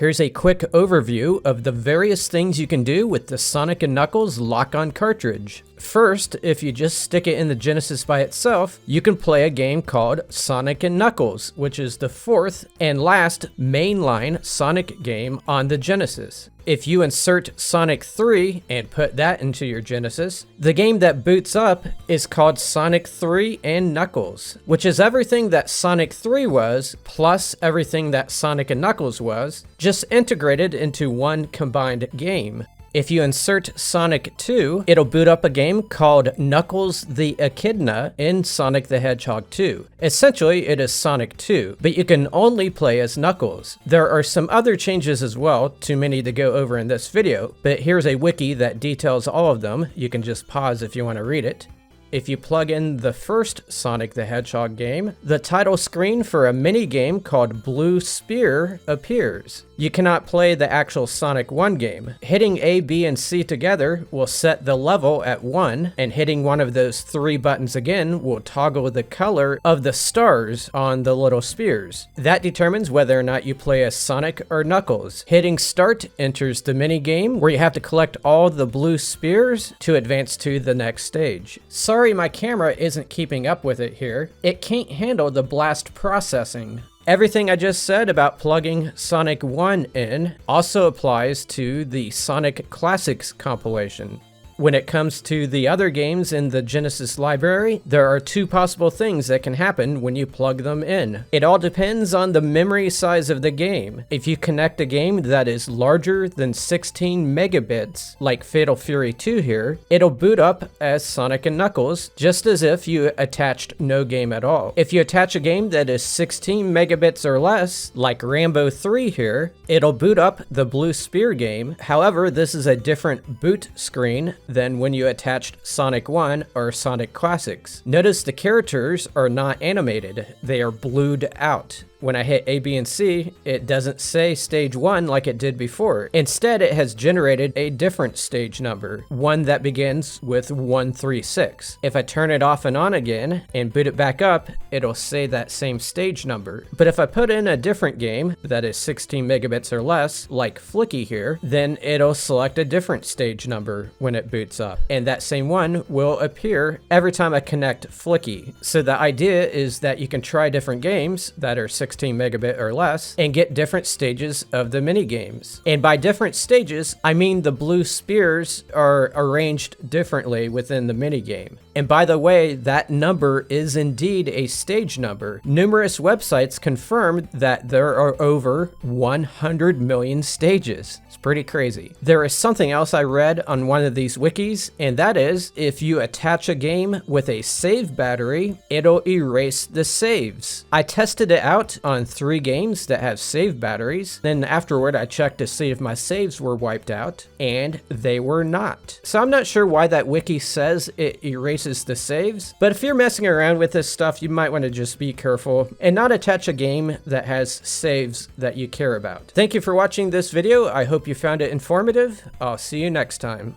Here's a quick overview of the various things you can do with the Sonic & Knuckles lock-on cartridge. First, if you just stick it in the Genesis by itself, you can play a game called Sonic & Knuckles, which is the fourth and last mainline Sonic game on the Genesis. If you insert Sonic 3 and put that into your Genesis, the game that boots up is called Sonic 3 and Knuckles, which is everything that Sonic 3 was, plus everything that Sonic & Knuckles was, just integrated into one combined game. If you insert Sonic 2, it'll boot up a game called Knuckles the Echidna in Sonic the Hedgehog 2. Essentially, it is Sonic 2, but you can only play as Knuckles. There are some other changes as well, too many to go over in this video, but here's a wiki that details all of them. You can just pause if you want to read it. If you plug in the first Sonic the Hedgehog game, the title screen for a mini-game called Blue Spear appears. You cannot play the actual Sonic 1 game. Hitting A, B, and C together will set the level at 1, and hitting one of those 3 buttons again will toggle the color of the stars on the little spears. That determines whether or not you play as Sonic or Knuckles. Hitting Start enters the mini-game where you have to collect all the blue spears to advance to the next stage. Sorry my camera isn't keeping up with it here. It can't handle the blast processing. Everything I just said about plugging Sonic 1 in also applies to the Sonic Classics compilation. When it comes to the other games in the Genesis library, there are 2 possible things that can happen when you plug them in. It all depends on the memory size of the game. If you connect a game that is larger than 16 megabits, like Fatal Fury 2 here, it'll boot up as Sonic & Knuckles, just as if you attached no game at all. If you attach a game that is 16 megabits or less, like Rambo 3 here, it'll boot up the Blue Spear game. However, this is a different boot screen than when you attached Sonic 1 or Sonic Classics. Notice the characters are not animated, they are blued out. When I hit A, B, and C, it doesn't say stage 1 like it did before. Instead, it has generated a different stage number, one that begins with 136. If I turn it off and on again and boot it back up, it'll say that same stage number. But if I put in a different game that is 16 megabits or less, like Flicky here, then it'll select a different stage number when it boots up. And that same one will appear every time I connect Flicky. So the idea is that you can try different games that are 16 megabit or less and get different stages of the mini games. And by different stages, I mean the blue spears are arranged differently within the mini game. And by the way, that number is indeed a stage number. Numerous websites confirm that there are over 100 million stages. It's pretty crazy. There is something else I read on one of these wikis, and that is if you attach a game with a save battery, it'll erase the saves. I tested it out on 3 games that have save batteries. Then afterward, I checked to see if my saves were wiped out, and they were not. So I'm not sure why that wiki says it erases the saves, but if you're messing around with this stuff, you might want to just be careful and not attach a game that has saves that you care about. Thank you for watching this video. I hope you found it informative. I'll see you next time.